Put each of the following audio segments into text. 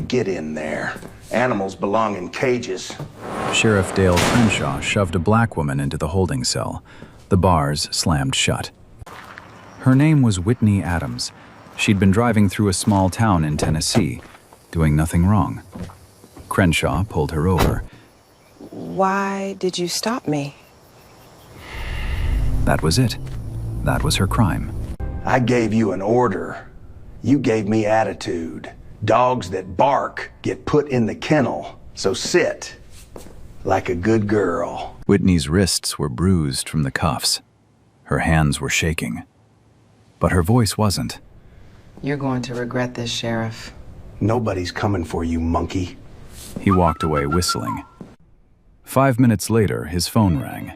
Get in there. Animals belong in cages. Sheriff Dale Crenshaw shoved a black woman into the holding cell. The bars slammed shut. Her name was Whitney Adams. She'd been driving through a small town in Tennessee, doing nothing wrong. Crenshaw pulled her over. Why did you stop me? That was it. That was her crime. I gave you an order. You gave me attitude. Dogs that bark get put in the kennel, so sit like a good girl. Whitney's wrists were bruised from the cuffs. Her hands were shaking. But her voice wasn't. You're going to regret this, Sheriff. Nobody's coming for you, monkey. He walked away whistling. 5 minutes later, his phone rang.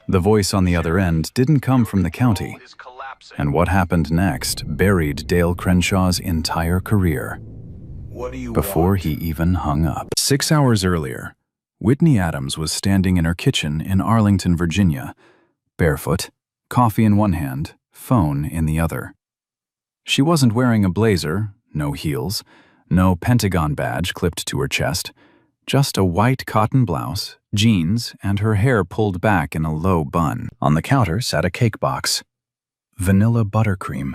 The voice on the other end didn't come from the county. And what happened next buried Dale Crenshaw's entire career. Before he even hung up. 6 hours earlier, Whitney Adams was standing in her kitchen in Arlington, Virginia, barefoot, coffee in one hand, phone in the other. She wasn't wearing a blazer, no heels, no Pentagon badge clipped to her chest, just a white cotton blouse, jeans, and her hair pulled back in a low bun. On the counter sat a cake box. Vanilla buttercream,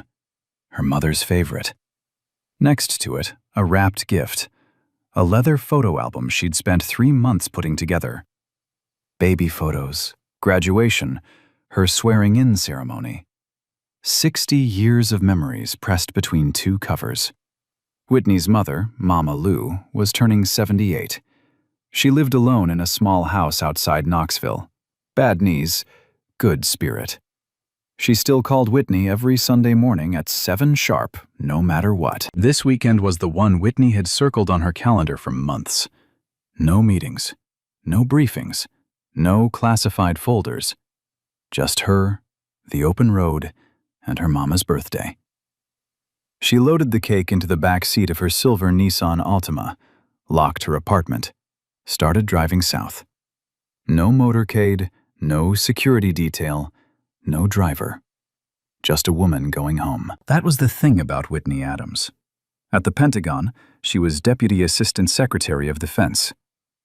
her mother's favorite. Next to it, a wrapped gift, a leather photo album she'd spent 3 months putting together. Baby photos, graduation, her swearing-in ceremony. 60 years of memories pressed between 2 covers. Whitney's mother, Mama Lou, was turning 78. She lived alone in a small house outside Knoxville. Bad knees, good spirit. She still called Whitney every Sunday morning at 7 sharp, no matter what. This weekend was the one Whitney had circled on her calendar for months. No meetings, no briefings, no classified folders. Just her, the open road, and her mama's birthday. She loaded the cake into the back seat of her silver Nissan Altima, locked her apartment, started driving south. No motorcade, no security detail, no driver. Just a woman going home. That was the thing about Whitney Adams. At the Pentagon, she was Deputy Assistant Secretary of Defense.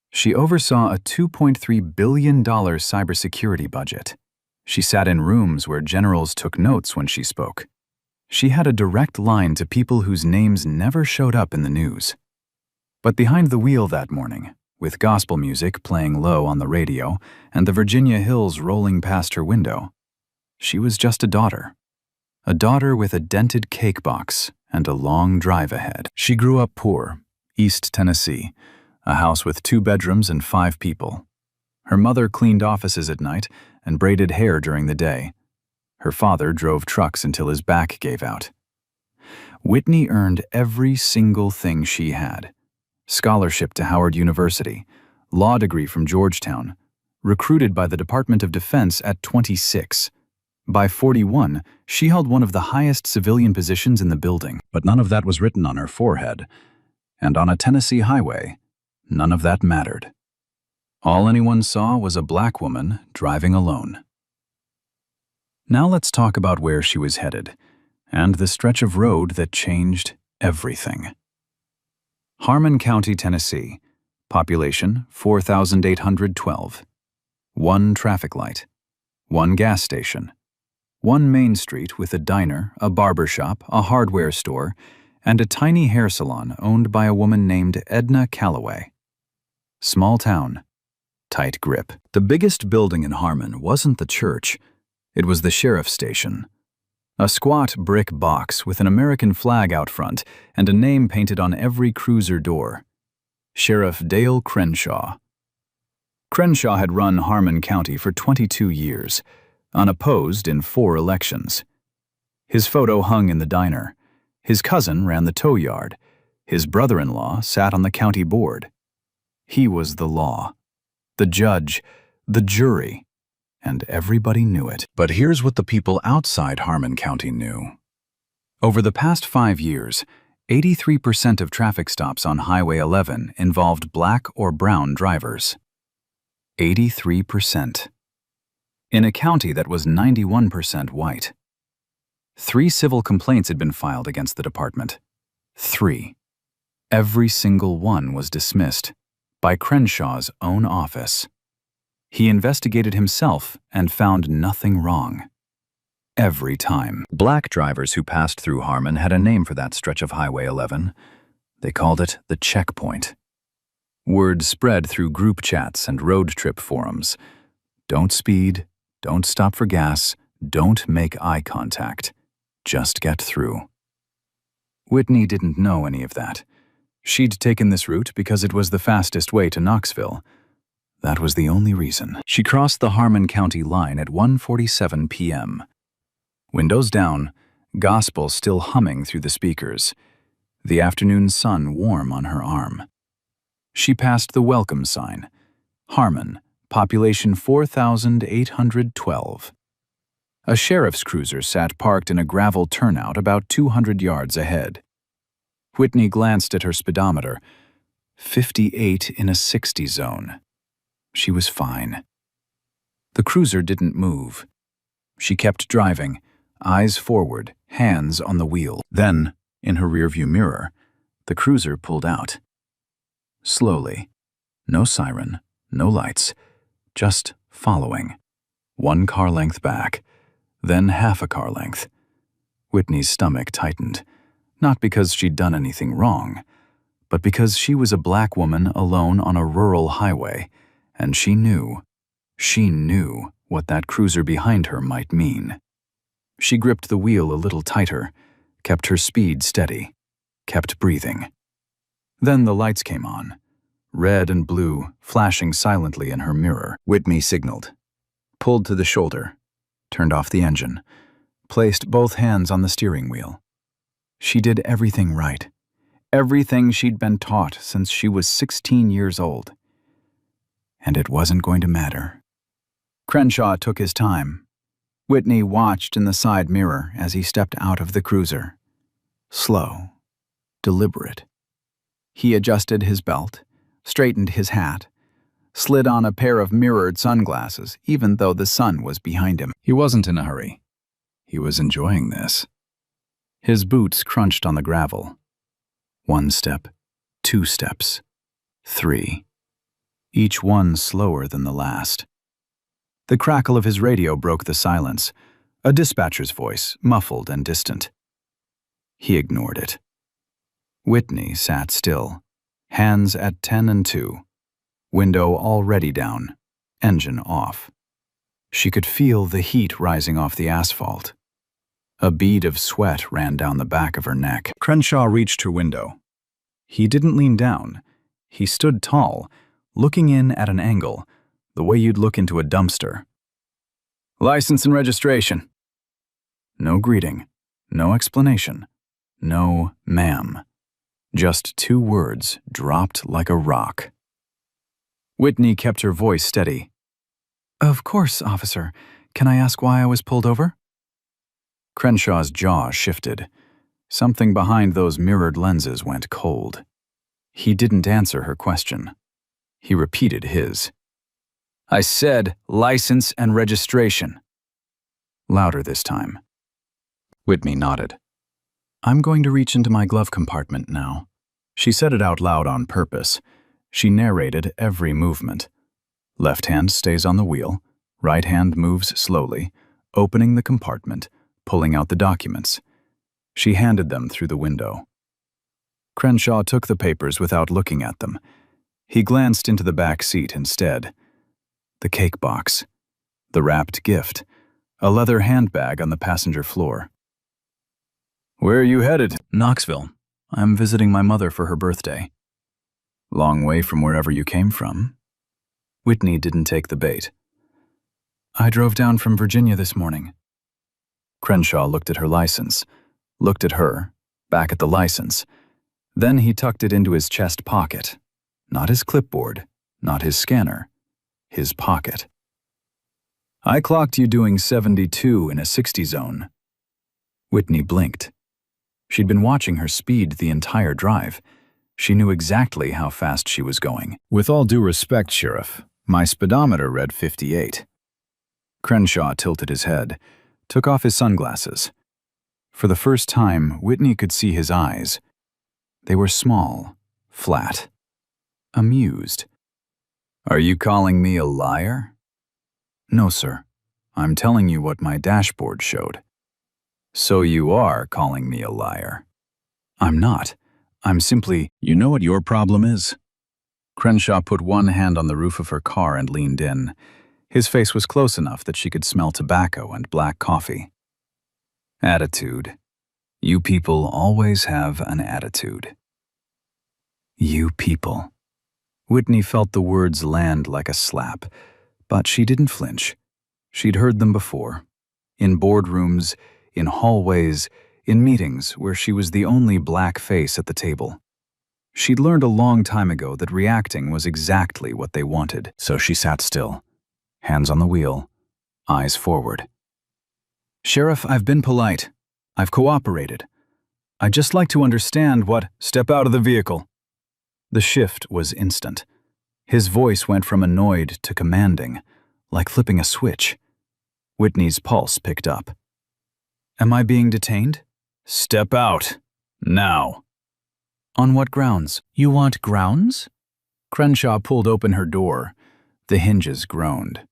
She oversaw a $2.3 billion cybersecurity budget. She sat in rooms where generals took notes when she spoke. She had a direct line to people whose names never showed up in the news. But behind the wheel that morning, with gospel music playing low on the radio and the Virginia hills rolling past her window, she was just a daughter with a dented cake box and a long drive ahead. She grew up poor, East Tennessee, a house with 2 bedrooms and 5 people. Her mother cleaned offices at night and braided hair during the day. Her father drove trucks until his back gave out. Whitney earned every single thing she had. Scholarship to Howard University, law degree from Georgetown, recruited by the Department of Defense at 26. By 41, she held one of the highest civilian positions in the building. But none of that was written on her forehead. And on a Tennessee highway, none of that mattered. All anyone saw was a black woman driving alone. Now let's talk about where she was headed, and the stretch of road that changed everything. Harmon County, Tennessee. Population 4,812. 1 traffic light. 1 gas station. 1 main street with a diner, a barber shop, a hardware store, and a tiny hair salon owned by a woman named Edna Calloway. Small town. Tight grip. The biggest building in Harmon wasn't the church. It was the sheriff's station. A squat brick box with an American flag out front and a name painted on every cruiser door. Sheriff Dale Crenshaw. Crenshaw had run Harmon County for 22 years, unopposed in 4 elections. His photo hung in the diner. His cousin ran the tow yard. His brother-in-law sat on the county board. He was the law, the judge, the jury, and everybody knew it. But here's what the people outside Harmon County knew. Over the past 5 years, 83% of traffic stops on Highway 11 involved black or brown drivers. 83%. In a county that was 91% white. 3 civil complaints had been filed against the department. 3. Every single one was dismissed by Crenshaw's own office. He investigated himself and found nothing wrong. Every time. Black drivers who passed through Harmon had a name for that stretch of Highway 11. They called it the checkpoint. Word spread through group chats and road trip forums. Don't speed, don't stop for gas, don't make eye contact. Just get through. Whitney didn't know any of that. She'd taken this route because it was the fastest way to Knoxville. That was the only reason. She crossed the Harmon County line at 1:47 p.m. Windows down, gospel still humming through the speakers, the afternoon sun warm on her arm. She passed the welcome sign. Harmon, population 4,812. A sheriff's cruiser sat parked in a gravel turnout about 200 yards ahead. Whitney glanced at her speedometer. 58 in a 60 zone. She was fine. The cruiser didn't move. She kept driving, eyes forward, hands on the wheel. Then, in her rearview mirror, the cruiser pulled out. Slowly. No siren, no lights, just following. 1 car length back, then half a car length. Whitney's stomach tightened, not because she'd done anything wrong, but because she was a black woman alone on a rural highway, and she knew what that cruiser behind her might mean. She gripped the wheel a little tighter, kept her speed steady, kept breathing. Then the lights came on, red and blue, flashing silently in her mirror. Whitney signaled, pulled to the shoulder, turned off the engine, placed both hands on the steering wheel. She did everything right, everything she'd been taught since she was 16 years old. And it wasn't going to matter. Crenshaw took his time. Whitney watched in the side mirror as he stepped out of the cruiser. Slow, deliberate. He adjusted his belt, straightened his hat, slid on a pair of mirrored sunglasses, even though the sun was behind him. He wasn't in a hurry. He was enjoying this. His boots crunched on the gravel. 1 step, 2 steps, 3. Each one slower than the last. The crackle of his radio broke the silence, a dispatcher's voice, muffled and distant. He ignored it. Whitney sat still, hands at 10 and 2, window already down, engine off. She could feel the heat rising off the asphalt. A bead of sweat ran down the back of her neck. Crenshaw reached her window. He didn't lean down. He stood tall, looking in at an angle, the way you'd look into a dumpster. License and registration. No greeting, no explanation, no ma'am. Just 2 words dropped like a rock. Whitney kept her voice steady. Of course, officer. Can I ask why I was pulled over? Crenshaw's jaw shifted. Something behind those mirrored lenses went cold. He didn't answer her question. He repeated his. I said license and registration. Louder this time. Whitney nodded. I'm going to reach into my glove compartment now. She said it out loud on purpose. She narrated every movement. Left hand stays on the wheel. Right hand moves slowly, opening the compartment, pulling out the documents. She handed them through the window. Crenshaw took the papers without looking at them. He glanced into the back seat instead. The cake box, the wrapped gift, a leather handbag on the passenger floor. Where are you headed? Knoxville. I'm visiting my mother for her birthday. Long way from wherever you came from. Whitney didn't take the bait. I drove down from Virginia this morning. Crenshaw looked at her license, looked at her, back at the license. Then he tucked it into his chest pocket. Not his clipboard, not his scanner. His pocket. I clocked you doing 72 in a 60 zone. Whitney blinked. She'd been watching her speed the entire drive. She knew exactly how fast she was going. With all due respect, Sheriff, my speedometer read 58. Crenshaw tilted his head, took off his sunglasses. For the first time, Whitney could see his eyes. They were small, flat, amused. "Are you calling me a liar?" "No, sir. I'm telling you what my dashboard showed." "So you are calling me a liar." "I'm not. I'm simply—" "You know what your problem is?" Crenshaw put one hand on the roof of her car and leaned in. His face was close enough that she could smell tobacco and black coffee. "Attitude. You people always have an attitude." You people. Whitney felt the words land like a slap, but she didn't flinch. She'd heard them before. In boardrooms, in hallways, in meetings where she was the only black face at the table. She'd learned a long time ago that reacting was exactly what they wanted, so she sat still, hands on the wheel, eyes forward. "Sheriff, I've been polite. I've cooperated. I'd just like to understand what—" "Step out of the vehicle." The shift was instant. His voice went from annoyed to commanding, like flipping a switch. Whitney's pulse picked up. "Am I being detained?" "Step out. Now." "On what grounds?" "You want grounds?" Crenshaw pulled open her door. The hinges groaned.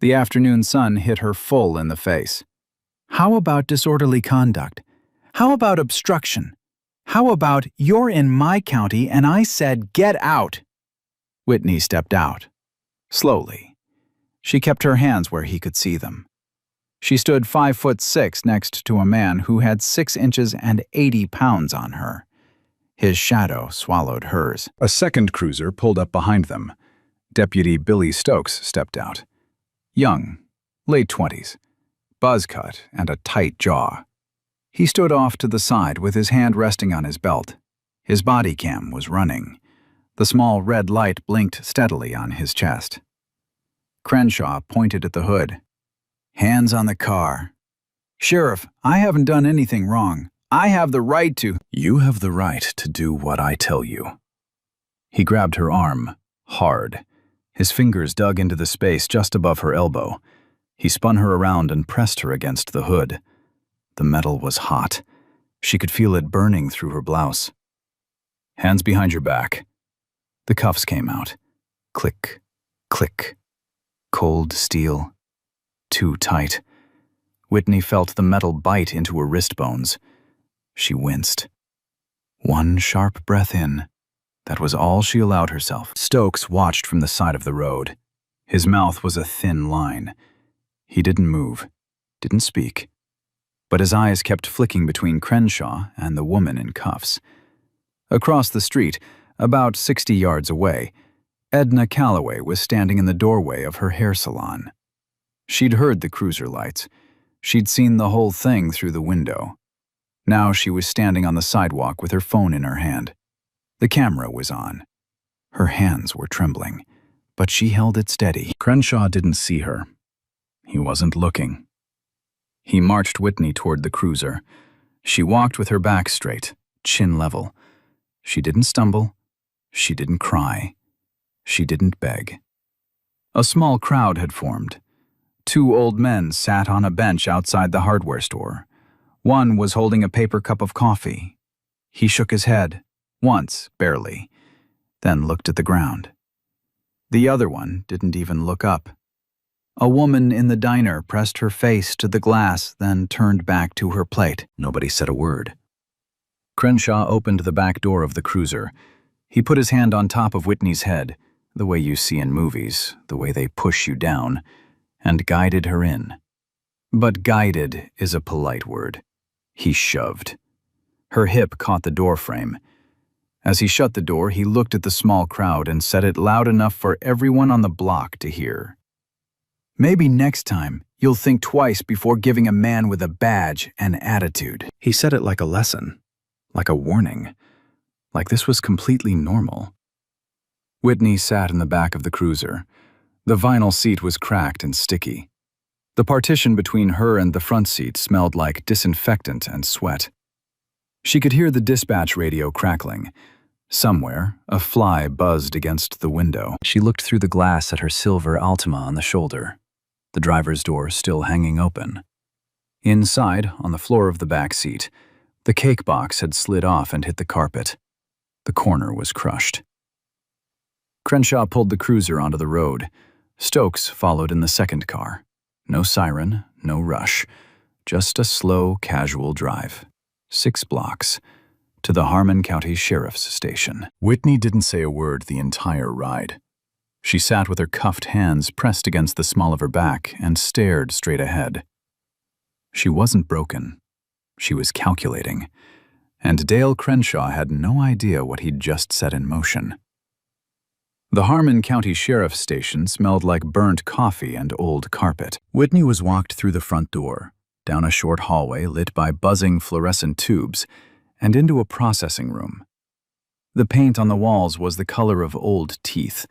The afternoon sun hit her full in the face. "How about disorderly conduct? How about obstruction? How about you're in my county and I said get out?" Whitney stepped out. Slowly. She kept her hands where he could see them. She stood 5'6" next to a man who had 6 inches and 80 pounds on her. His shadow swallowed hers. A second cruiser pulled up behind them. Deputy Billy Stokes stepped out. Young, late 20s, buzz cut and a tight jaw. He stood off to the side with his hand resting on his belt. His body cam was running. The small red light blinked steadily on his chest. Crenshaw pointed at the hood. "Hands on the car." "Sheriff, I haven't done anything wrong. I have the right to—" "You have the right to do what I tell you." He grabbed her arm, hard. His fingers dug into the space just above her elbow. He spun her around and pressed her against the hood. The metal was hot. She could feel it burning through her blouse. "Hands behind your back." The cuffs came out. Click, click. Cold steel. Too tight. Whitney felt the metal bite into her wrist bones. She winced. One sharp breath in. That was all she allowed herself. Stokes watched from the side of the road. His mouth was a thin line. He didn't move, didn't speak. But his eyes kept flicking between Crenshaw and the woman in cuffs. Across the street, about 60 yards away, Edna Calloway was standing in the doorway of her hair salon. She'd heard the cruiser lights. She'd seen the whole thing through the window. Now she was standing on the sidewalk with her phone in her hand. The camera was on. Her hands were trembling, but she held it steady. Crenshaw didn't see her. He wasn't looking. He marched Whitney toward the cruiser. She walked with her back straight, chin level. She didn't stumble. She didn't cry. She didn't beg. A small crowd had formed. 2 old men sat on a bench outside the hardware store. One was holding a paper cup of coffee. He shook his head, once, barely, then looked at the ground. The other one didn't even look up. A woman in the diner pressed her face to the glass, then turned back to her plate. Nobody said a word. Crenshaw opened the back door of the cruiser. He put his hand on top of Whitney's head, the way you see in movies, the way they push you down, and guided her in. But guided is a polite word. He shoved. Her hip caught the doorframe. As he shut the door, he looked at the small crowd and said it loud enough for everyone on the block to hear. "Maybe next time you'll think twice before giving a man with a badge an attitude." He said it like a lesson, like a warning, like this was completely normal. Whitney sat in the back of the cruiser. The vinyl seat was cracked and sticky. The partition between her and the front seat smelled like disinfectant and sweat. She could hear the dispatch radio crackling. Somewhere, a fly buzzed against the window. She looked through the glass at her silver Altima on the shoulder, the driver's door still hanging open. Inside, on the floor of the back seat, the cake box had slid off and hit the carpet. The corner was crushed. Crenshaw pulled the cruiser onto the road. Stokes followed in the second car. No siren, no rush. Just a slow, casual drive. 6 blocks. To the Harmon County Sheriff's Station. Whitney didn't say a word the entire ride. She sat with her cuffed hands pressed against the small of her back and stared straight ahead. She wasn't broken. She was calculating. And Dale Crenshaw had no idea what he'd just set in motion. The Harmon County Sheriff's Station smelled like burnt coffee and old carpet. Whitney was walked through the front door, down a short hallway lit by buzzing fluorescent tubes, and into a processing room. The paint on the walls was the color of old teeth.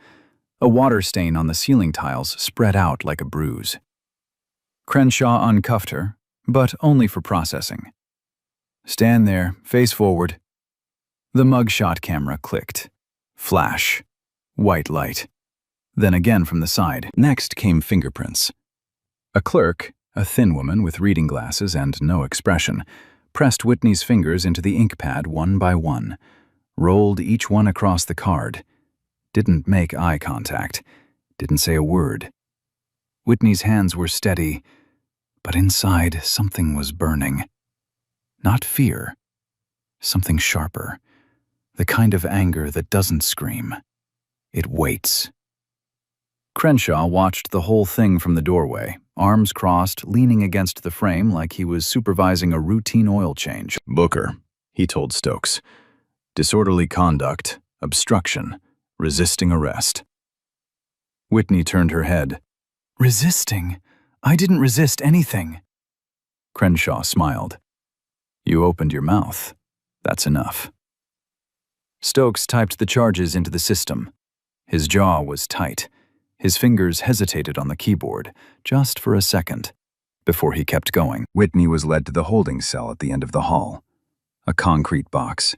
A water stain on the ceiling tiles spread out like a bruise. Crenshaw uncuffed her, but only for processing. "Stand there, face forward." The mugshot camera clicked. Flash. White light. Then again from the side. Next came fingerprints. A clerk, a thin woman with reading glasses and no expression, pressed Whitney's fingers into the ink pad one by one, rolled each one across the card. Didn't make eye contact. Didn't say a word. Whitney's hands were steady, but inside something was burning. Not fear. Something sharper. The kind of anger that doesn't scream. It waits. Crenshaw watched the whole thing from the doorway, arms crossed, leaning against the frame like he was supervising a routine oil change. "Booker," he told Stokes. "Disorderly conduct, obstruction, resisting arrest." Whitney turned her head. "Resisting? I didn't resist anything." Crenshaw smiled. "You opened your mouth. That's enough." Stokes typed the charges into the system. His jaw was tight. His fingers hesitated on the keyboard, just for a second, before he kept going. Whitney was led to the holding cell at the end of the hall. A concrete box.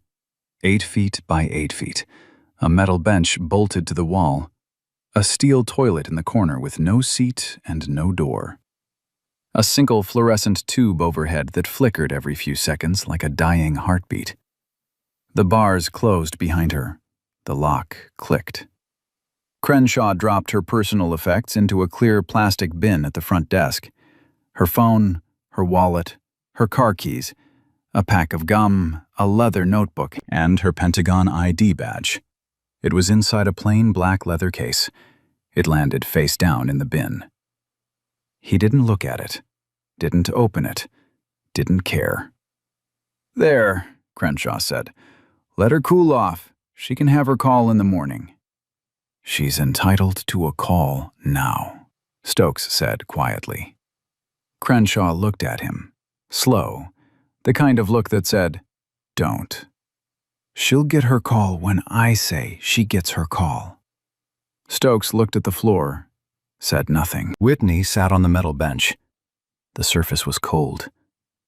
8 feet by 8 feet. A metal bench bolted to the wall. A steel toilet in the corner with no seat and no door. A single fluorescent tube overhead that flickered every few seconds like a dying heartbeat. The bars closed behind her. The lock clicked. Crenshaw dropped her personal effects into a clear plastic bin at the front desk. Her phone, her wallet, her car keys, a pack of gum, a leather notebook, and her Pentagon ID badge. It was inside a plain black leather case. It landed face down in the bin. He didn't look at it, didn't open it, didn't care. "There," Crenshaw said. "Let her cool off. She can have her call in the morning." "She's entitled to a call now," Stokes said quietly. Crenshaw looked at him, slow, the kind of look that said, "Don't. She'll get her call when I say she gets her call." Stokes looked at the floor, said nothing. Whitney sat on the metal bench. The surface was cold.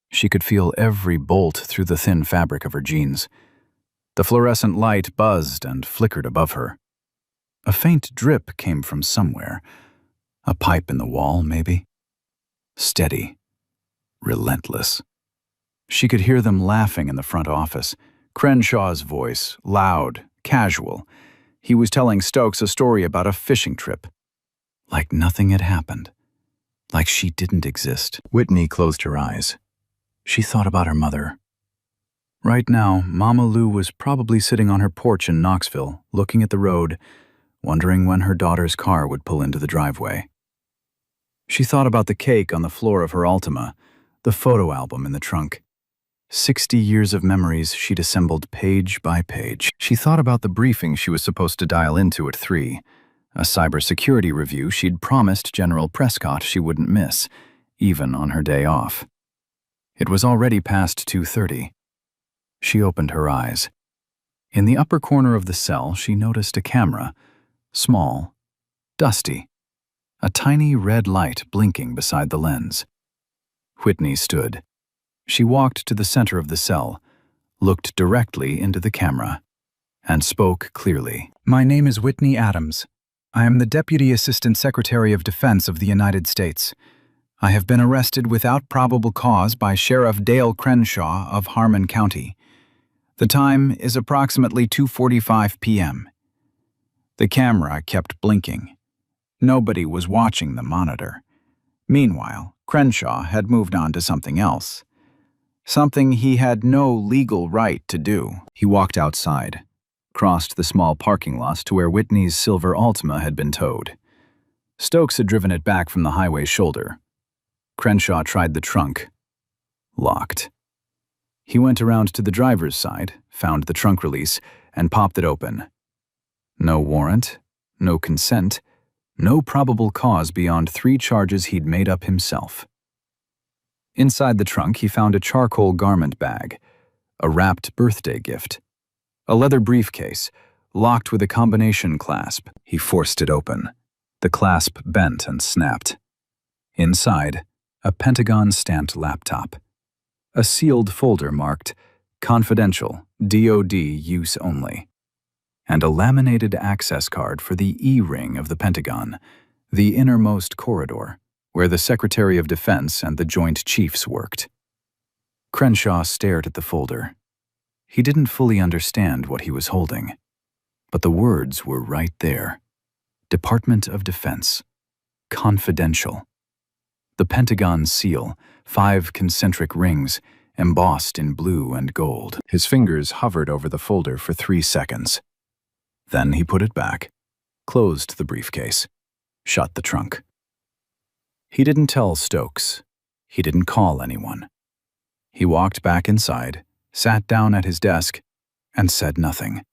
She could feel every bolt through the thin fabric of her jeans. The fluorescent light buzzed and flickered above her. A faint drip came from somewhere. A pipe in the wall, maybe. Steady. Relentless. She could hear them laughing in the front office. Crenshaw's voice, loud, casual. He was telling Stokes a story about a fishing trip. Like nothing had happened. Like she didn't exist. Whitney closed her eyes. She thought about her mother. Right now, Mama Lou was probably sitting on her porch in Knoxville, looking at the road, wondering when her daughter's car would pull into the driveway. She thought about the cake on the floor of her Altima, the photo album in the trunk. 60 years of memories she'd assembled page by page. She thought about the briefing she was supposed to dial into at 3, a cybersecurity review she'd promised General Prescott she wouldn't miss, even on her day off. It was already past 2:30. She opened her eyes. In the upper corner of the cell, she noticed a camera, small, dusty, a tiny red light blinking beside the lens. Whitney stood. She walked to the center of the cell, looked directly into the camera, and spoke clearly. "My name is Whitney Adams. I am the Deputy Assistant Secretary of Defense of the United States. I have been arrested without probable cause by Sheriff Dale Crenshaw of Harmon County. The time is approximately 2:45 p.m. The camera kept blinking. Nobody was watching the monitor. Meanwhile, Crenshaw had moved on to something else. Something he had no legal right to do. He walked outside, crossed the small parking lot to where Whitney's silver Altima had been towed. Stokes had driven it back from the highway's shoulder. Crenshaw tried the trunk. Locked. He went around to the driver's side, found the trunk release, and popped it open. No warrant, no consent, no probable cause beyond 3 charges he'd made up himself. Inside the trunk, he found a charcoal garment bag, a wrapped birthday gift, a leather briefcase, locked with a combination clasp. He forced it open. The clasp bent and snapped. Inside, a Pentagon-stamped laptop. A sealed folder marked Confidential, DoD Use Only. And a laminated access card for the E-ring of the Pentagon, the innermost corridor, where the Secretary of Defense and the Joint Chiefs worked. Crenshaw stared at the folder. He didn't fully understand what he was holding, but the words were right there. Department of Defense. Confidential. The Pentagon seal, 5 concentric rings, embossed in blue and gold. His fingers hovered over the folder for 3 seconds. Then he put it back, closed the briefcase, shut the trunk. He didn't tell Stokes. He didn't call anyone. He walked back inside, sat down at his desk, and said nothing,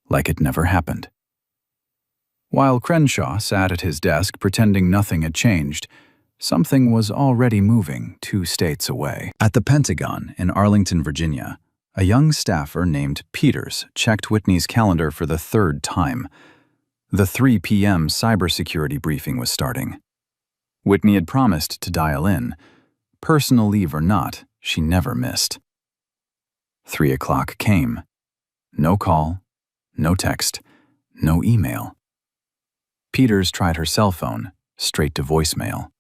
like it never happened. While Crenshaw sat at his desk pretending nothing had changed, something was already moving 2 states away. At the Pentagon in Arlington, Virginia, a young staffer named Peters checked Whitney's calendar for the 3rd time. The 3 p.m. cybersecurity briefing was starting. Whitney had promised to dial in. Personal leave or not, she never missed. 3 o'clock came. No call, no text, no email. Peters tried her cell phone, straight to voicemail.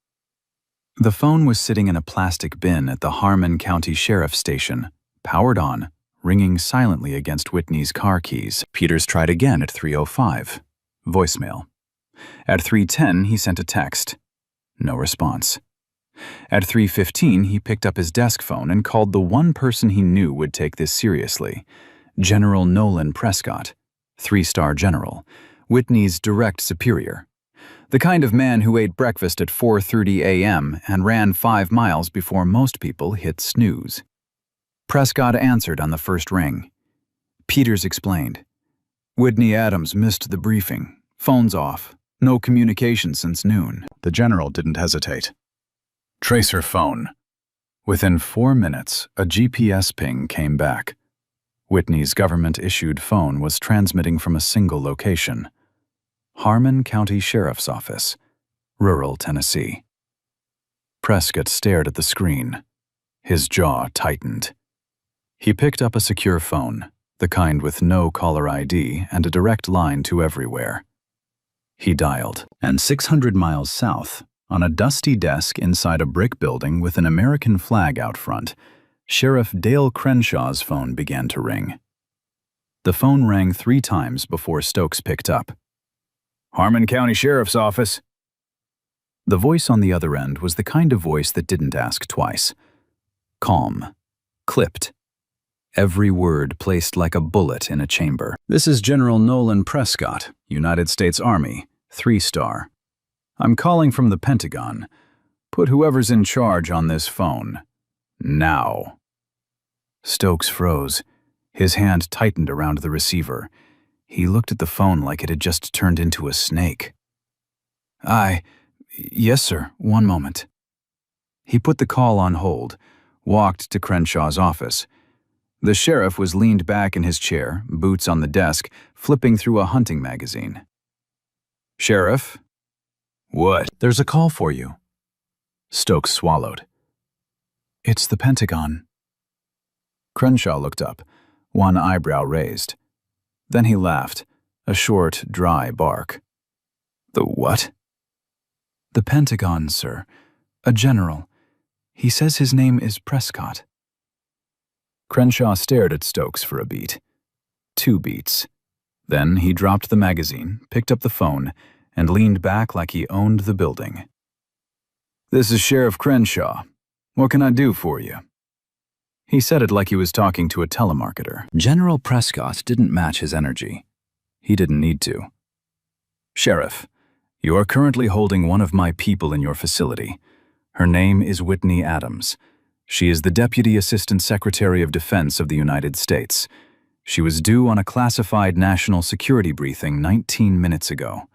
The phone was sitting in a plastic bin at the Harmon County Sheriff's Station, powered on, ringing silently against Whitney's car keys. Peters tried again at 3:05. Voicemail. At 3:10, he sent a text. No response. At 3:15, he picked up his desk phone and called the one person he knew would take this seriously, General Nolan Prescott, 3-star general, Whitney's direct superior. The kind of man who ate breakfast at 4:30 a.m. and ran 5 miles before most people hit snooze. Prescott answered on the first ring. Peters explained. Whitney Adams missed the briefing. Phone's off. No communication since noon. The general didn't hesitate. Trace her phone. Within 4 minutes, a GPS ping came back. Whitney's government-issued phone was transmitting from a single location. Harmon County Sheriff's Office, rural Tennessee. Prescott stared at the screen. His jaw tightened. He picked up a secure phone, the kind with no caller ID and a direct line to everywhere. He dialed, and 600 miles south, on a dusty desk inside a brick building with an American flag out front, Sheriff Dale Crenshaw's phone began to ring. The phone rang 3 times before Stokes picked up. Harmon County Sheriff's Office. The voice on the other end was the kind of voice that didn't ask twice. Calm. Clipped. Every word placed like a bullet in a chamber. This is General Nolan Prescott, United States Army, 3-star. I'm calling from the Pentagon. Put whoever's in charge on this phone. Now. Stokes froze. His hand tightened around the receiver. He looked at the phone like it had just turned into a snake. Yes, sir. One moment. He put the call on hold, walked to Crenshaw's office. The sheriff was leaned back in his chair, boots on the desk, flipping through a hunting magazine. Sheriff? What? There's a call for you. Stokes swallowed. It's the Pentagon. Crenshaw looked up, one eyebrow raised. Then he laughed, a short, dry bark. The what? The Pentagon, sir. A general. He says his name is Prescott. Crenshaw stared at Stokes for a beat. 2 beats. Then he dropped the magazine, picked up the phone, and leaned back like he owned the building. "This is Sheriff Crenshaw. What can I do for you?" He said it like he was talking to a telemarketer. General Prescott didn't match his energy. He didn't need to. "Sheriff, you are currently holding one of my people in your facility. Her name is Whitney Adams. She is the Deputy Assistant Secretary of Defense of the United States. She was due on a classified national security briefing 19 minutes ago.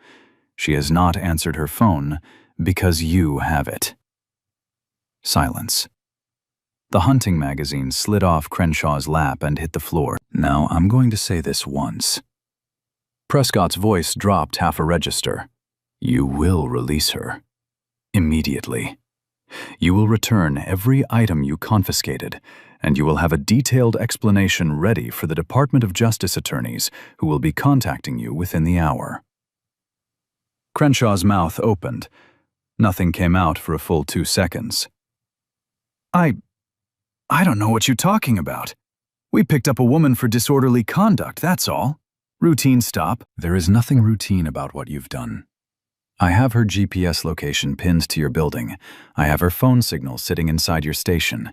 She has not answered her phone because you have it." Silence. The hunting magazine slid off Crenshaw's lap and hit the floor. "Now, I'm going to say this once." Prescott's voice dropped half a register. "You will release her. Immediately. You will return every item you confiscated, and you will have a detailed explanation ready for the Department of Justice attorneys who will be contacting you within the hour." Crenshaw's mouth opened. Nothing came out for a full 2 seconds. I don't know what you're talking about. We picked up a woman for disorderly conduct, that's all. Routine stop." "There is nothing routine about what you've done. I have her GPS location pinned to your building. I have her phone signal sitting inside your station.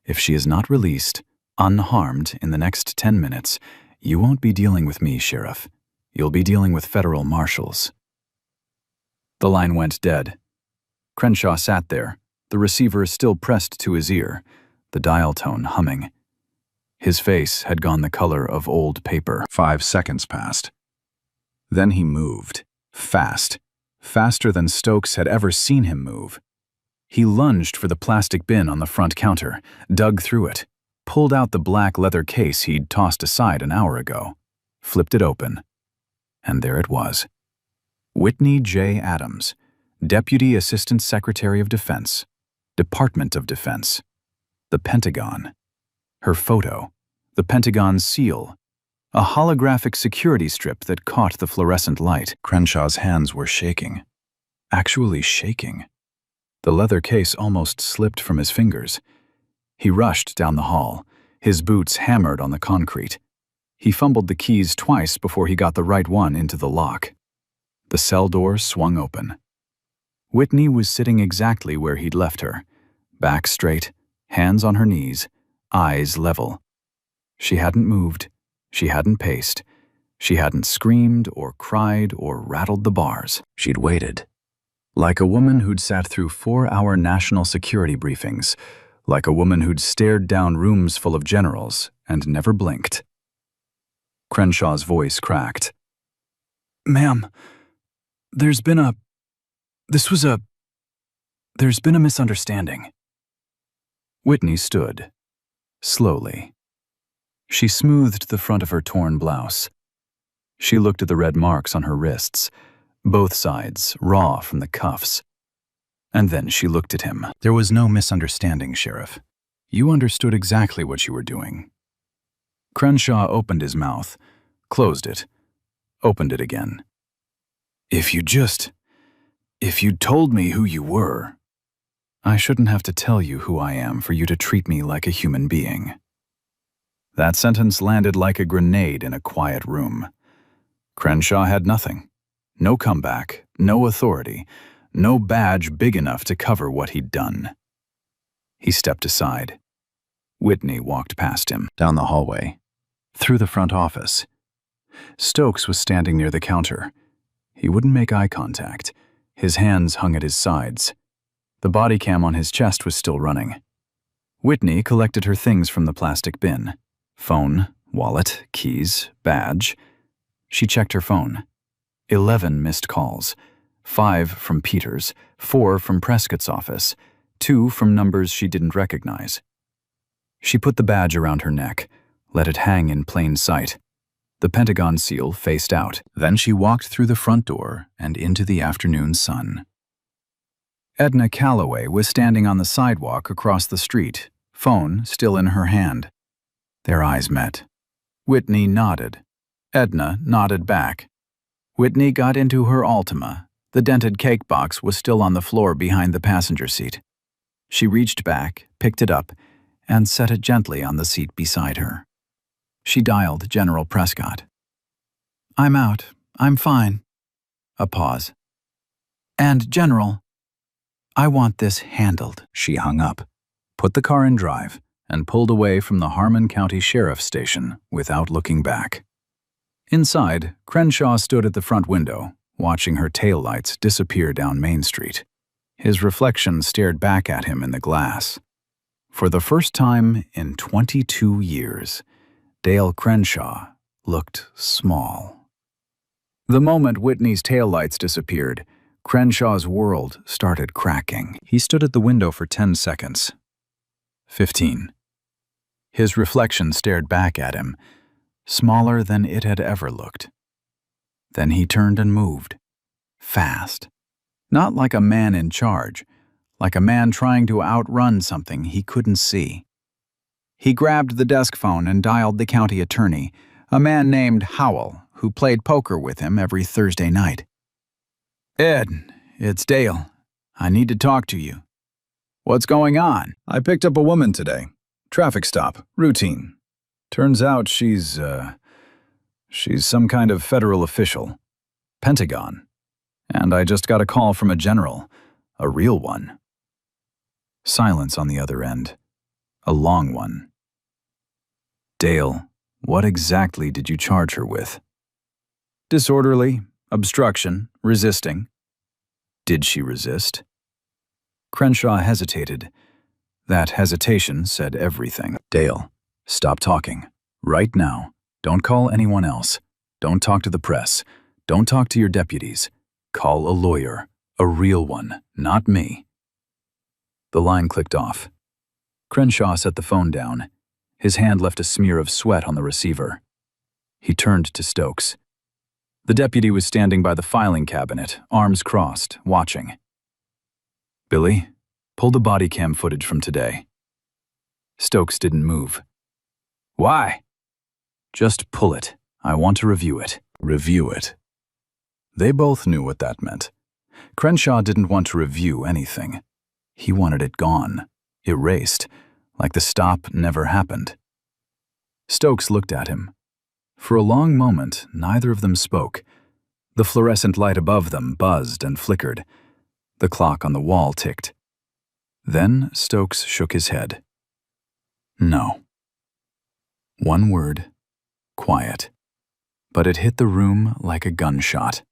If she is not released, unharmed, in the next 10 minutes, you won't be dealing with me, Sheriff. You'll be dealing with federal marshals." The line went dead. Crenshaw sat there, the receiver still pressed to his ear, the dial tone humming. His face had gone the color of old paper. 5 seconds passed. Then he moved, fast. Faster than Stokes had ever seen him move. He lunged for the plastic bin on the front counter, dug through it, pulled out the black leather case he'd tossed aside an hour ago, flipped it open, and there it was. Whitney J. Adams, Deputy Assistant Secretary of Defense, Department of Defense, the Pentagon. Her photo, the Pentagon's seal, a holographic security strip that caught the fluorescent light. Crenshaw's hands were shaking. Actually shaking. The leather case almost slipped from his fingers. He rushed down the hall, his boots hammered on the concrete. He fumbled the keys twice before he got the right one into the lock. The cell door swung open. Whitney was sitting exactly where he'd left her, back straight, hands on her knees, eyes level. She hadn't moved. She hadn't paced. She hadn't screamed or cried or rattled the bars. She'd waited. Like a woman who'd sat through 4-hour national security briefings. Like a woman who'd stared down rooms full of generals and never blinked. Crenshaw's voice cracked. "Ma'am, there's been a misunderstanding." Whitney stood, slowly. She smoothed the front of her torn blouse. She looked at the red marks on her wrists, both sides raw from the cuffs. And then she looked at him. "There was no misunderstanding, Sheriff. You understood exactly what you were doing." Crenshaw opened his mouth, closed it, opened it again. If you'd told me who you were." "I shouldn't have to tell you who I am for you to treat me like a human being." That sentence landed like a grenade in a quiet room. Crenshaw had nothing. No comeback, no authority, no badge big enough to cover what he'd done. He stepped aside. Whitney walked past him, down the hallway, through the front office. Stokes was standing near the counter. He wouldn't make eye contact. His hands hung at his sides. The body cam on his chest was still running. Whitney collected her things from the plastic bin. Phone, wallet, keys, badge. She checked her phone. 11 missed calls. 5 from Peter's, 4 from Prescott's office, 2 from numbers she didn't recognize. She put the badge around her neck, let it hang in plain sight. The Pentagon seal faced out. Then she walked through the front door and into the afternoon sun. Edna Calloway was standing on the sidewalk across the street, phone still in her hand. Their eyes met. Whitney nodded. Edna nodded back. Whitney got into her Altima. The dented cake box was still on the floor behind the passenger seat. She reached back, picked it up, and set it gently on the seat beside her. She dialed General Prescott. "I'm out. I'm fine." A pause. "And, General, I want this handled." She hung up, put the car in drive, and pulled away from the Harmon County Sheriff's Station without looking back. Inside, Crenshaw stood at the front window, watching her taillights disappear down Main Street. His reflection stared back at him in the glass. For the first time in 22 years, Dale Crenshaw looked small. The moment Whitney's taillights disappeared, Crenshaw's world started cracking. He stood at the window for 10 seconds. 15. His reflection stared back at him, smaller than it had ever looked. Then he turned and moved. Fast. Not like a man in charge, like a man trying to outrun something he couldn't see. He grabbed the desk phone and dialed the county attorney, a man named Howell, who played poker with him every Thursday night. "Ed, it's Dale. I need to talk to you." "What's going on?" I picked up a woman today. Traffic stop. Routine. Turns out she's some kind of federal official. Pentagon. And I just got a call from a general. A real one. Silence on the other end. A long one. "Dale, what exactly did you charge her with?" "Disorderly, obstruction, resisting." "Did she resist?" Crenshaw hesitated. That hesitation said everything. "Dale, stop talking. Right now. Don't call anyone else. Don't talk to the press. Don't talk to your deputies. Call a lawyer. A real one, not me." The line clicked off. Crenshaw set the phone down. His hand left a smear of sweat on the receiver. He turned to Stokes. The deputy was standing by the filing cabinet, arms crossed, watching. "Billy, pull the body cam footage from today." Stokes didn't move. "Why?" "Just pull it. I want to review it." Review it. They both knew what that meant. Crenshaw didn't want to review anything. He wanted it gone, erased, like the stop never happened. Stokes looked at him. For a long moment, neither of them spoke. The fluorescent light above them buzzed and flickered. The clock on the wall ticked. Then Stokes shook his head. "No." One word, quiet. But it hit the room like a gunshot.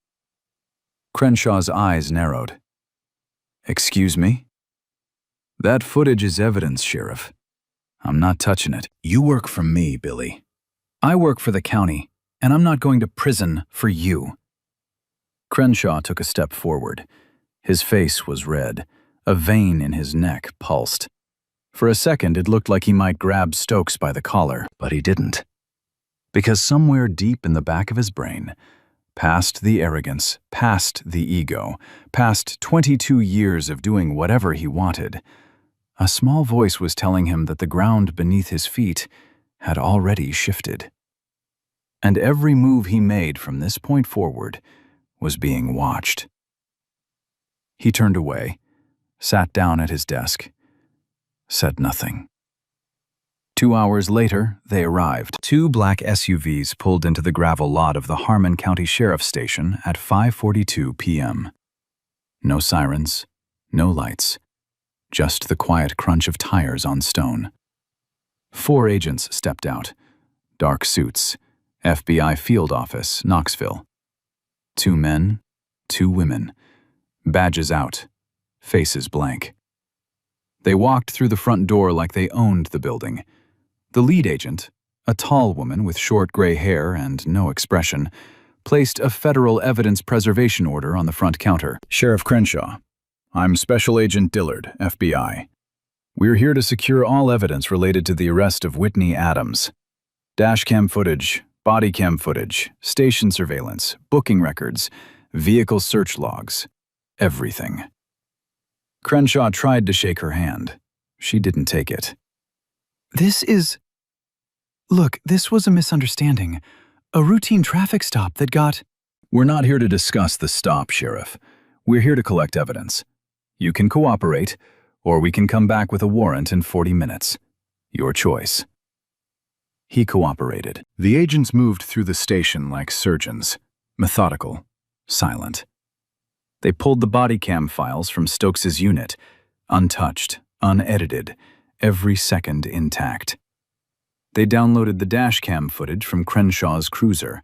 Crenshaw's eyes narrowed. "Excuse me?" "That footage is evidence, Sheriff. I'm not touching it. You work for me, Billy. I work for the county, and I'm not going to prison for you." Crenshaw took a step forward. His face was red. A vein in his neck pulsed. For a second, it looked like he might grab Stokes by the collar, but he didn't. Because somewhere deep in the back of his brain, past the arrogance, past the ego, past 22 years of doing whatever he wanted, a small voice was telling him that the ground beneath his feet had already shifted. And every move he made from this point forward was being watched. He turned away, sat down at his desk, said nothing. 2 hours later, they arrived. 2 black SUVs pulled into the gravel lot of the Harmon County Sheriff's Station at 5:42 p.m. No sirens, no lights, just the quiet crunch of tires on stone. 4 agents stepped out. Dark suits, FBI field office, Knoxville. 2 men, 2 women. Badges out, faces blank. They walked through the front door like they owned the building. The lead agent, a tall woman with short gray hair and no expression, placed a federal evidence preservation order on the front counter. "Sheriff Crenshaw, I'm Special Agent Dillard, FBI. We're here to secure all evidence related to the arrest of Whitney Adams. Dashcam footage, body cam footage, station surveillance, booking records, vehicle search logs, everything." Crenshaw tried to shake her hand. She didn't take it. Look, this was a misunderstanding. A routine traffic stop that got... "We're not here to discuss the stop, Sheriff. We're here to collect evidence. You can cooperate, or we can come back with a warrant in 40 minutes. Your choice. He cooperated. The agents moved through the station like surgeons, methodical, silent. They pulled the body cam files from Stokes's unit, untouched, unedited, every second intact. They downloaded the dash cam footage from Crenshaw's cruiser.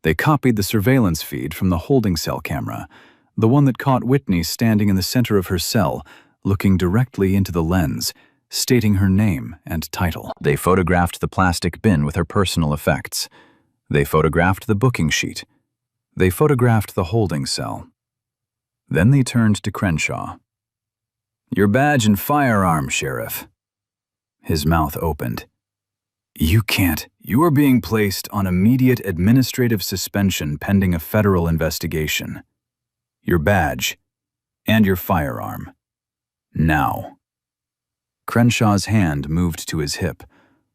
They copied the surveillance feed from the holding cell camera, the one that caught Whitney standing in the center of her cell, looking directly into the lens, stating her name and title. They photographed the plastic bin with her personal effects. They photographed the booking sheet. They photographed the holding cell. Then they turned to Crenshaw. "Your badge and firearm, Sheriff." His mouth opened. "You can't. You are being placed on immediate administrative suspension pending a federal investigation. Your badge and your firearm. Now." Crenshaw's hand moved to his hip,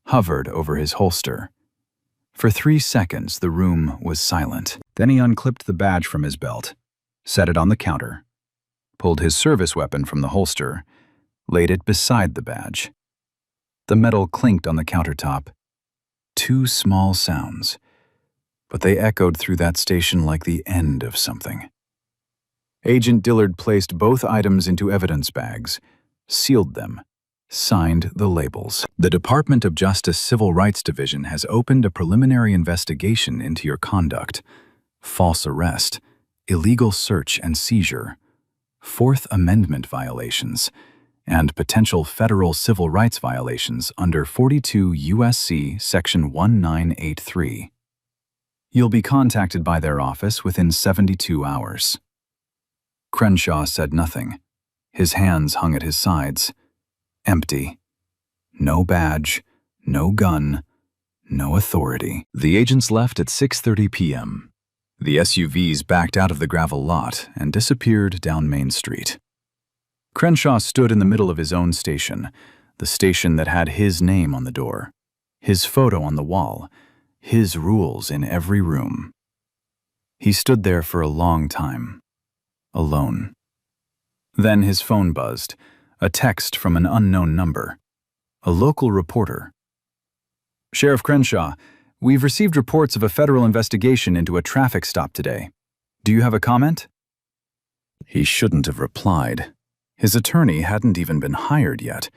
hovered over his holster. For 3 seconds, the room was silent. Then he unclipped the badge from his belt, set it on the counter, pulled his service weapon from the holster, laid it beside the badge. The metal clinked on the countertop. 2 small sounds, but they echoed through that station like the end of something. Agent Dillard placed both items into evidence bags, sealed them, signed the labels. "The Department of Justice Civil Rights Division has opened a preliminary investigation into your conduct, false arrest, illegal search and seizure, Fourth Amendment violations, and potential federal civil rights violations under 42 U.S.C. Section 1983. You'll be contacted by their office within 72 hours. Crenshaw said nothing. His hands hung at his sides. Empty. No badge, no gun, no authority. The agents left at 6:30 p.m. The SUVs backed out of the gravel lot and disappeared down Main Street. Crenshaw stood in the middle of his own station, the station that had his name on the door, his photo on the wall, his rules in every room. He stood there for a long time, alone. Then his phone buzzed, a text from an unknown number, a local reporter. "Sheriff Crenshaw, we've received reports of a federal investigation into a traffic stop today. Do you have a comment?" He shouldn't have replied. His attorney hadn't even been hired yet,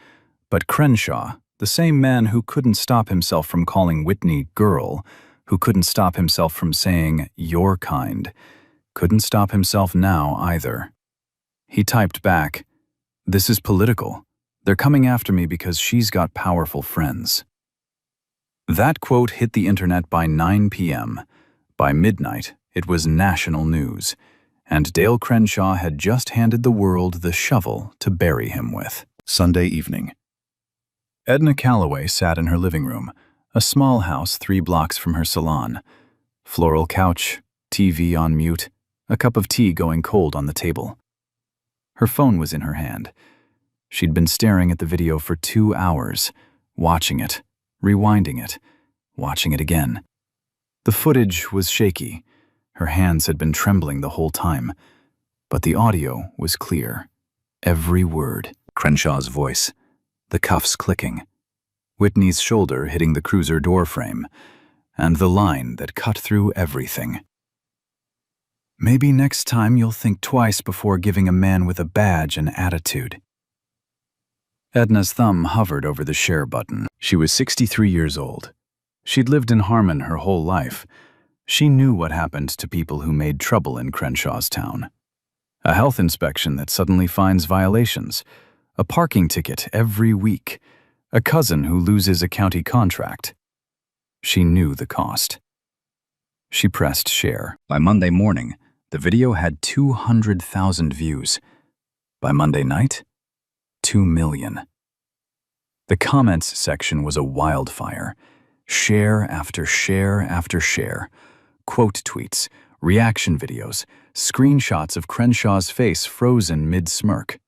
but Crenshaw, the same man who couldn't stop himself from calling Whitney girl, who couldn't stop himself from saying your kind, couldn't stop himself now either. He typed back, "This is political. They're coming after me because she's got powerful friends." That quote hit the internet by 9 p.m. By midnight, it was national news, and Dale Crenshaw had just handed the world the shovel to bury him with. Sunday evening. Edna Calloway sat in her living room, a small house 3 blocks from her salon. Floral couch, TV on mute, a cup of tea going cold on the table. Her phone was in her hand. She'd been staring at the video for 2 hours, watching it, rewinding it, watching it again. The footage was shaky. Her hands had been trembling the whole time, but the audio was clear. Every word. Crenshaw's voice, the cuffs clicking, Whitney's shoulder hitting the cruiser door frame, and the line that cut through everything. "Maybe next time you'll think twice before giving a man with a badge an attitude." Edna's thumb hovered over the share button. She was 63 years old. She'd lived in Harmon her whole life. She knew what happened to people who made trouble in Crenshaw's town. A health inspection that suddenly finds violations, a parking ticket every week, a cousin who loses a county contract. She knew the cost. She pressed share. By Monday morning, the video had 200,000 views. By Monday night, 2 million. The comments section was a wildfire. Share after share after share. Quote tweets, reaction videos, screenshots of Crenshaw's face frozen mid-smirk.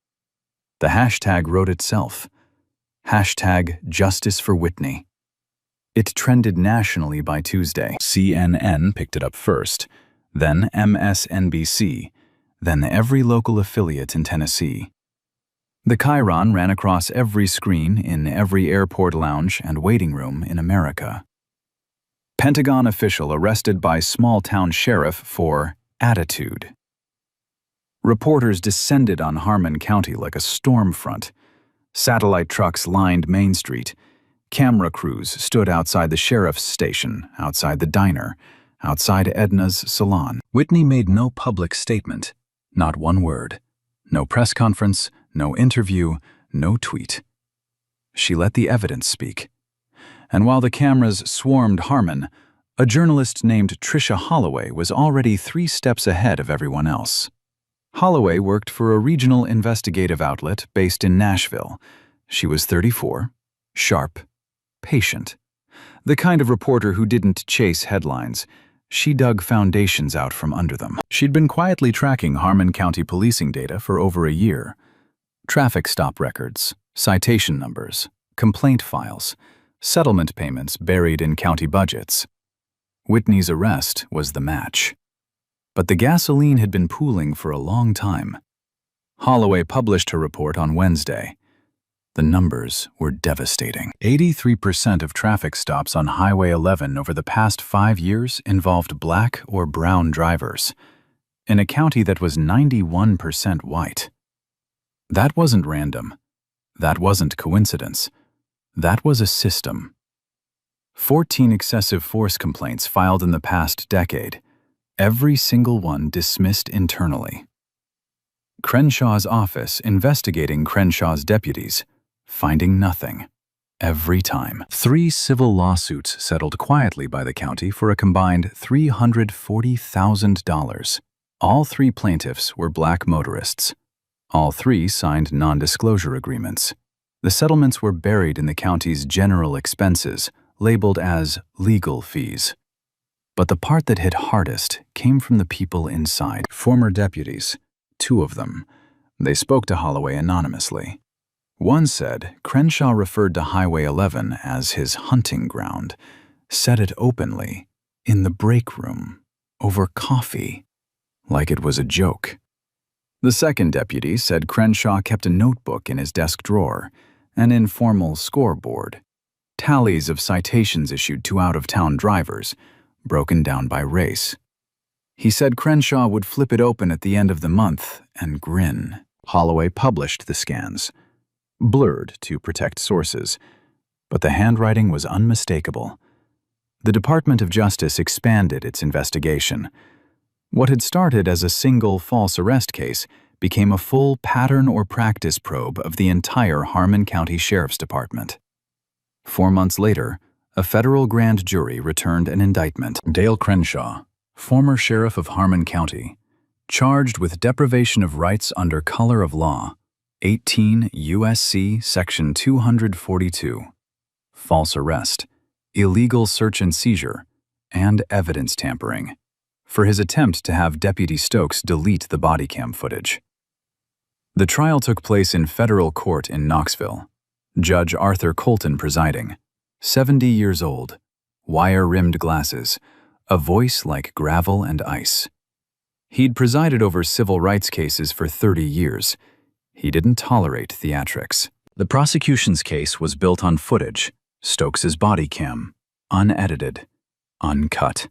The hashtag wrote itself. Hashtag Justice for Whitney. It trended nationally by Tuesday. CNN picked it up first, then MSNBC, then every local affiliate in Tennessee. The chyron ran across every screen in every airport lounge and waiting room in America. Pentagon official arrested by small-town sheriff for attitude. Reporters descended on Harmon County like a storm front. Satellite trucks lined Main Street. Camera crews stood outside the sheriff's station, outside the diner, outside Edna's salon. Whitney made no public statement, not one word. No press conference, no interview, no tweet. She let the evidence speak. And while the cameras swarmed Harmon, a journalist named Tricia Holloway was already 3 steps ahead of everyone else. Holloway worked for a regional investigative outlet based in Nashville. She was 34, sharp, patient. The kind of reporter who didn't chase headlines. She dug foundations out from under them. She'd been quietly tracking Harmon County policing data for over a year. Traffic stop records, citation numbers, complaint files, settlement payments buried in county budgets. Whitney's arrest was the match. But the gasoline had been pooling for a long time. Holloway published her report on Wednesday. The numbers were devastating. 83% of traffic stops on Highway 11 over the past 5 years involved black or brown drivers, in a county that was 91% white. That wasn't random. That wasn't coincidence. That was a system. 14 excessive force complaints filed in the past decade, every single one dismissed internally. Crenshaw's office investigating Crenshaw's deputies, finding nothing. Every time. 3 civil lawsuits settled quietly by the county for a combined $340,000. All 3 plaintiffs were black motorists. All 3 signed non-disclosure agreements. The settlements were buried in the county's general expenses, labeled as legal fees. But the part that hit hardest came from the people inside. Former deputies, 2 of them. They spoke to Holloway anonymously. One said Crenshaw referred to Highway 11 as his hunting ground, said it openly, in the break room, over coffee, like it was a joke. The second deputy said Crenshaw kept a notebook in his desk drawer, an informal scoreboard, tallies of citations issued to out-of-town drivers, broken down by race. He said Crenshaw would flip it open at the end of the month and grin. Holloway published the scans, blurred to protect sources, but the handwriting was unmistakable. The Department of Justice expanded its investigation. What had started as a single false arrest case became a full pattern or practice probe of the entire Harmon County Sheriff's Department. 4 months later, a federal grand jury returned an indictment. Dale Crenshaw, former sheriff of Harmon County, charged with deprivation of rights under color of law, 18 U.S.C. Section 242, false arrest, illegal search and seizure, and evidence tampering, for his attempt to have Deputy Stokes delete the body cam footage. The trial took place in federal court in Knoxville. Judge Arthur Colton presiding, 70 years old, wire-rimmed glasses, a voice like gravel and ice. He'd presided over civil rights cases for 30 years. He didn't tolerate theatrics. The prosecution's case was built on footage, Stokes's body cam, unedited, uncut.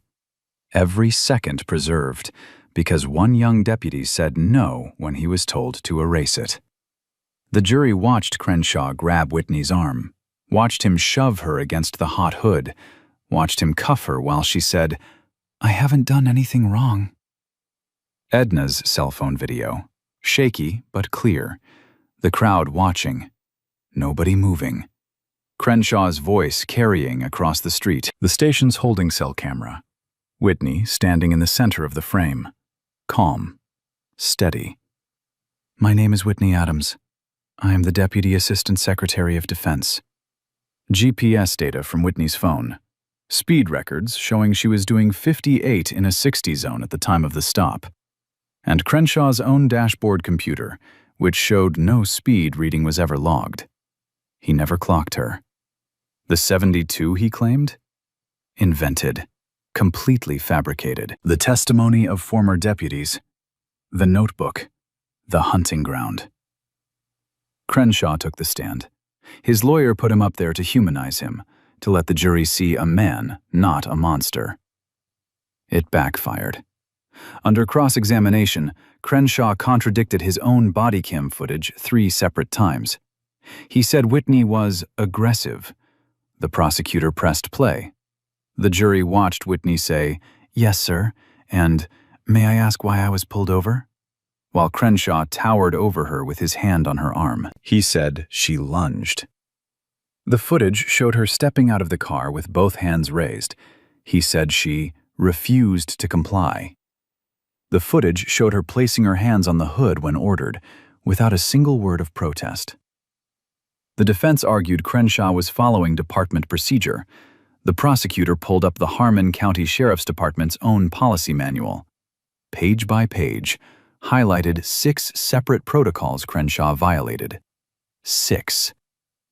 Every second preserved, because one young deputy said no when he was told to erase it. The jury watched Crenshaw grab Whitney's arm, watched him shove her against the hot hood, watched him cuff her while she said, "I haven't done anything wrong." Edna's cell phone video, shaky but clear, the crowd watching, nobody moving. Crenshaw's voice carrying across the street, the station's holding cell camera. Whitney standing in the center of the frame, calm, steady. "My name is Whitney Adams. I am the Deputy Assistant Secretary of Defense." GPS data from Whitney's phone. Speed records showing she was doing 58 in a 60 zone at the time of the stop. And Crenshaw's own dashboard computer, which showed no speed reading was ever logged. He never clocked her. The 72 he claimed? Invented. Completely fabricated. The testimony of former deputies. The notebook. The hunting ground. Crenshaw took the stand. His lawyer put him up there to humanize him, to let the jury see a man, not a monster. It backfired. Under cross-examination, Crenshaw contradicted his own body cam footage 3 separate times. He said Whitney was aggressive. The prosecutor pressed play. The jury watched Whitney say, "Yes, sir," and "May I ask why I was pulled over?" While Crenshaw towered over her with his hand on her arm. He said she lunged. The footage showed her stepping out of the car with both hands raised. He said she refused to comply. The footage showed her placing her hands on the hood when ordered, without a single word of protest. The defense argued Crenshaw was following department procedure. The prosecutor pulled up the Harmon County Sheriff's Department's own policy manual. Page by page, highlighted 6 separate protocols Crenshaw violated. 6.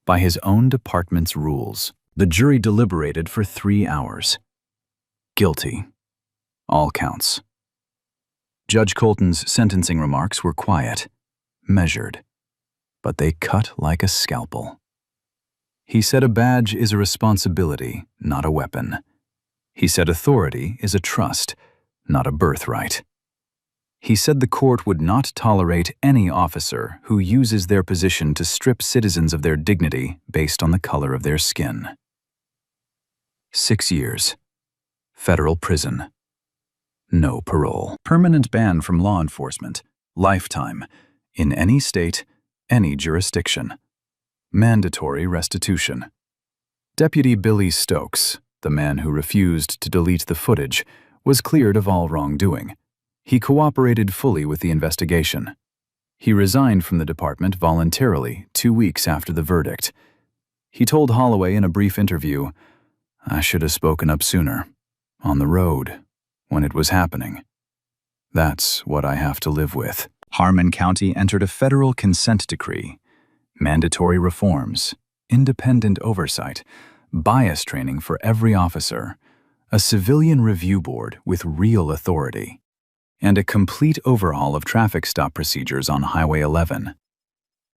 By his own department's rules. The jury deliberated for 3 hours. Guilty. All counts. Judge Colton's sentencing remarks were quiet, measured, but they cut like a scalpel. He said a badge is a responsibility, not a weapon. He said authority is a trust, not a birthright. He said the court would not tolerate any officer who uses their position to strip citizens of their dignity based on the color of their skin. 6 years. Federal prison. No parole. Permanent ban from law enforcement. Lifetime. In any state, any jurisdiction. Mandatory restitution. Deputy Billy Stokes, the man who refused to delete the footage, was cleared of all wrongdoing. He cooperated fully with the investigation. He resigned from the department voluntarily 2 weeks after the verdict. He told Holloway in a brief interview, "I should have spoken up sooner. On the road, when it was happening. That's what I have to live with." Harmon County entered a federal consent decree. Mandatory reforms, independent oversight, bias training for every officer, a civilian review board with real authority, and a complete overhaul of traffic stop procedures on Highway 11.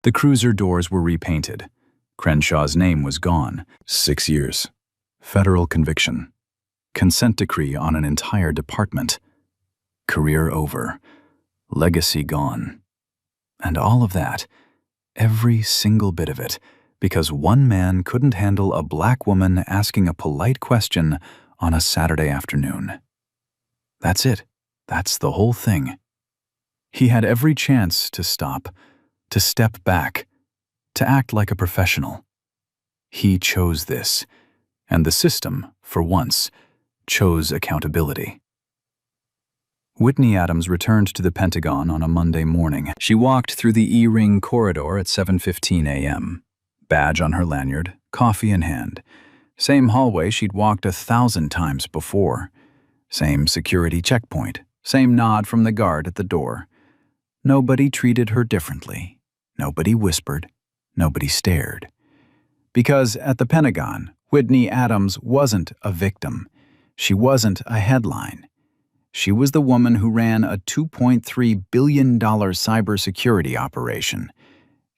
The cruiser doors were repainted. Crenshaw's name was gone. 6 years. Federal conviction. Consent decree on an entire department. Career over. Legacy gone. And all of that, every single bit of it, because one man couldn't handle a black woman asking a polite question on a Saturday afternoon. That's it. That's the whole thing. He had every chance to stop, to step back, to act like a professional. He chose this, and the system, for once, chose accountability. Whitney Adams returned to the Pentagon on a Monday morning. She walked through the E-ring corridor at 7:15 a.m., badge on her lanyard, coffee in hand. Same hallway she'd walked 1,000 times before. Same security checkpoint. Same nod from the guard at the door. Nobody treated her differently. Nobody whispered. Nobody stared. Because at the Pentagon, Whitney Adams wasn't a victim. She wasn't a headline. She was the woman who ran a $2.3 billion cybersecurity operation,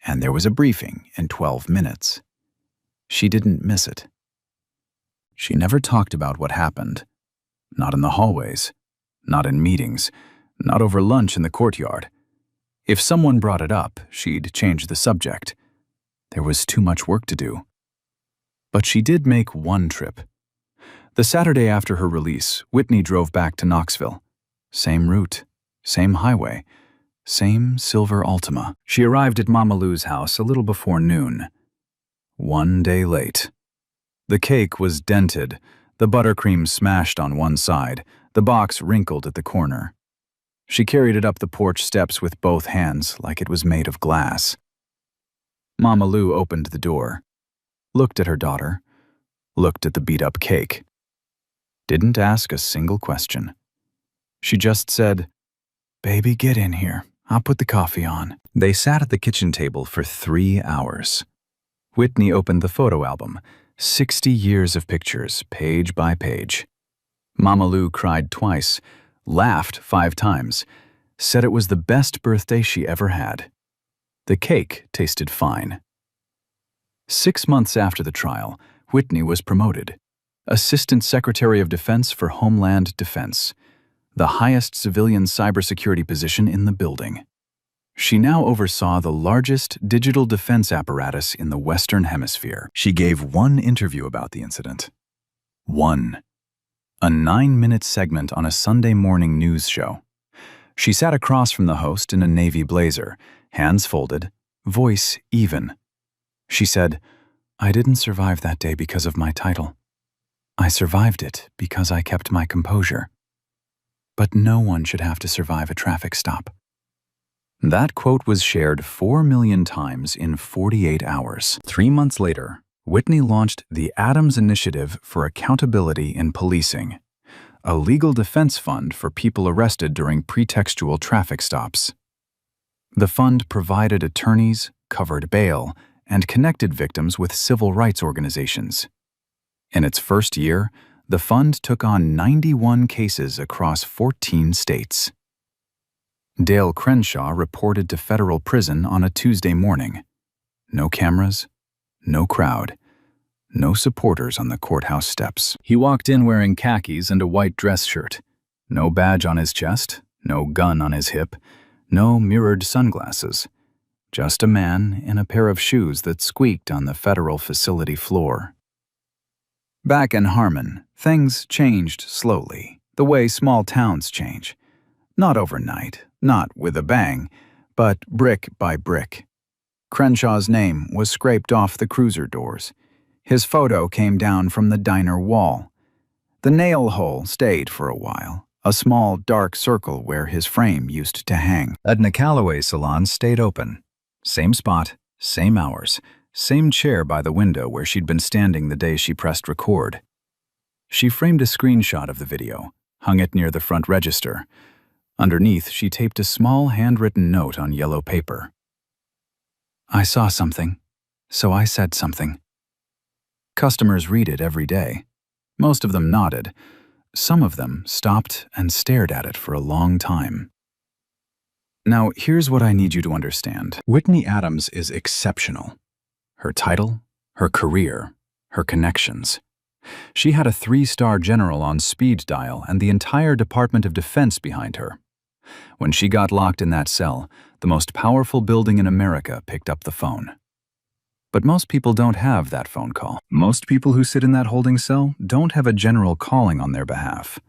and there was a briefing in 12 minutes. She didn't miss it. She never talked about what happened. Not in the hallways, not in meetings, not over lunch in the courtyard. If someone brought it up, she'd change the subject. There was too much work to do. But she did make one trip. The Saturday after her release, Whitney drove back to Knoxville. Same route, same highway, same silver Altima. She arrived at Mama Lou's house a little before noon. 1 day late. The cake was dented, the buttercream smashed on one side, the box wrinkled at the corner. She carried it up the porch steps with both hands like it was made of glass. Mama Lou opened the door, looked at her daughter, looked at the beat-up cake. Didn't ask a single question. She just said, "Baby, get in here. I'll put the coffee on." They sat at the kitchen table for 3 hours. Whitney opened the photo album, 60 years of pictures, page by page. Mama Lou cried twice, laughed 5 times, said it was the best birthday she ever had. The cake tasted fine. 6 months after the trial, Whitney was promoted. Assistant Secretary of Defense for Homeland Defense, the highest civilian cybersecurity position in the building. She now oversaw the largest digital defense apparatus in the Western Hemisphere. She gave one interview about the incident. One. A 9-minute segment on a Sunday morning news show. She sat across from the host in a navy blazer, hands folded, voice even. She said, "I didn't survive that day because of my title. I survived it because I kept my composure. But no one should have to survive a traffic stop." That quote was shared 4 million times in 48 hours. 3 months later, Whitney launched the Adams Initiative for Accountability in Policing, a legal defense fund for people arrested during pretextual traffic stops. The fund provided attorneys, covered bail, and connected victims with civil rights organizations. In its first year, the fund took on 91 cases across 14 states. Dale Crenshaw reported to federal prison on a Tuesday morning. No cameras, no crowd, no supporters on the courthouse steps. He walked in wearing khakis and a white dress shirt. No badge on his chest, no gun on his hip, no mirrored sunglasses. Just a man in a pair of shoes that squeaked on the federal facility floor. Back in Harmon, things changed slowly, the way small towns change. Not overnight, not with a bang, but brick by brick. Crenshaw's name was scraped off the cruiser doors. His photo came down from the diner wall. The nail hole stayed for a while, a small dark circle where his frame used to hang. Edna Calloway's salon stayed open. Same spot, same hours, same chair by the window where she'd been standing the day she pressed record. She framed a screenshot of the video, hung it near the front register. Underneath, she taped a small handwritten note on yellow paper. "I saw something, so I said something." Customers read it every day. Most of them nodded. Some of them stopped and stared at it for a long time. Now, here's what I need you to understand. Whitney Adams is exceptional. Her title, her career, her connections. She had a 3-star general on speed dial and the entire Department of Defense behind her. When she got locked in that cell, the most powerful building in America picked up the phone. But most people don't have that phone call. Most people who sit in that holding cell don't have a general calling on their behalf.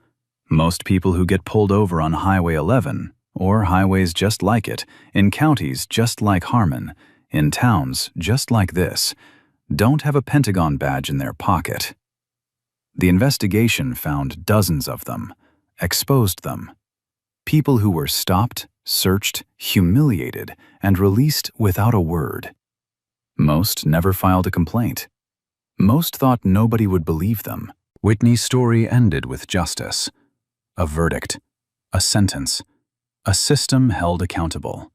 Most people who get pulled over on Highway 11, or highways just like it, in counties just like Harmon, in towns just like this, don't have a Pentagon badge in their pocket. The investigation found dozens of them, exposed them. People who were stopped, searched, humiliated, and released without a word. Most never filed a complaint. Most thought nobody would believe them. Whitney's story ended with justice. A verdict. A sentence. A system held accountable.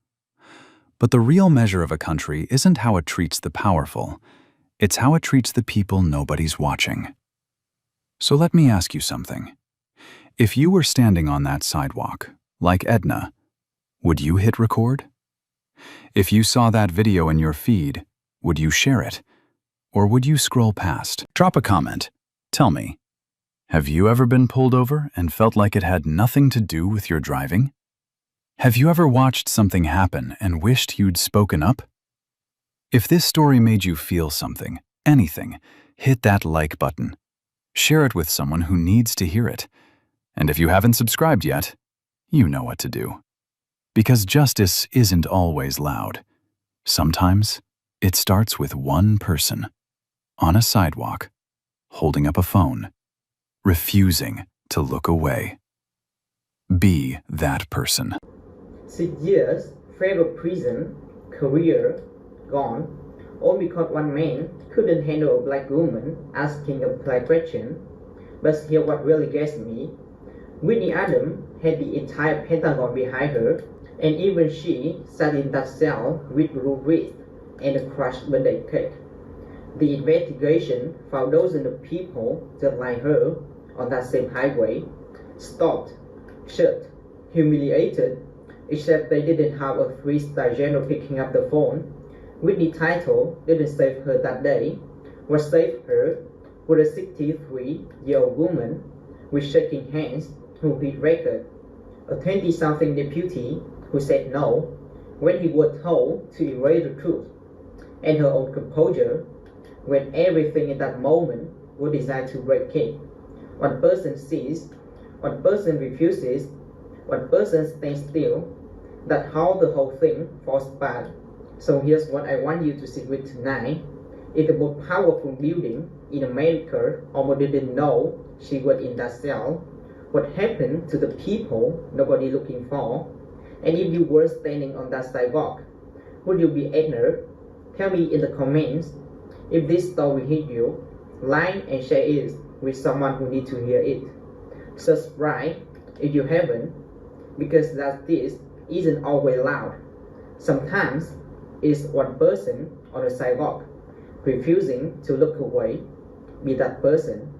But the real measure of a country isn't how it treats the powerful. It's how it treats the people nobody's watching. So let me ask you something. If you were standing on that sidewalk, like Edna, would you hit record? If you saw that video in your feed, would you share it? Or would you scroll past? Drop a comment. Tell me, have you ever been pulled over and felt like it had nothing to do with your driving? Have you ever watched something happen and wished you'd spoken up? If this story made you feel something, anything, hit that like button. Share it with someone who needs to hear it. And if you haven't subscribed yet, you know what to do. Because justice isn't always loud. Sometimes it starts with one person, on a sidewalk, holding up a phone, refusing to look away. Be that person. 6 years, federal prison, career gone, all because one man couldn't handle a black woman asking a polite question. But here's what really gets me. Whitney Adams had the entire Pentagon behind her, and even she sat in that cell with blue wreath and a crushed birthday cake. The investigation found dozens of people just like her on that same highway, stopped, shot, humiliated, except they didn't have a three-star general picking up the phone. Whitney title didn't save her that day. What saved her was a 63-year-old woman with shaking hands who hit record, a 20-something deputy who said no when he was told to erase the truth, and her own composure when everything in that moment was designed to break it. One person sees, one person refuses, one person stands still. That's how the whole thing falls apart. So here's what I want you to sit with tonight. It's the most powerful building in America. Almost didn't know she was in that cell. What happened to the people nobody looking for? And if you were standing on that sidewalk, would you be ignorant? Tell me in the comments. If this story hit you, like and share it with someone who needs to hear it. Subscribe if you haven't, because that this isn't always loud. Sometimes it's one person on the sidewalk refusing to look away. Be that person.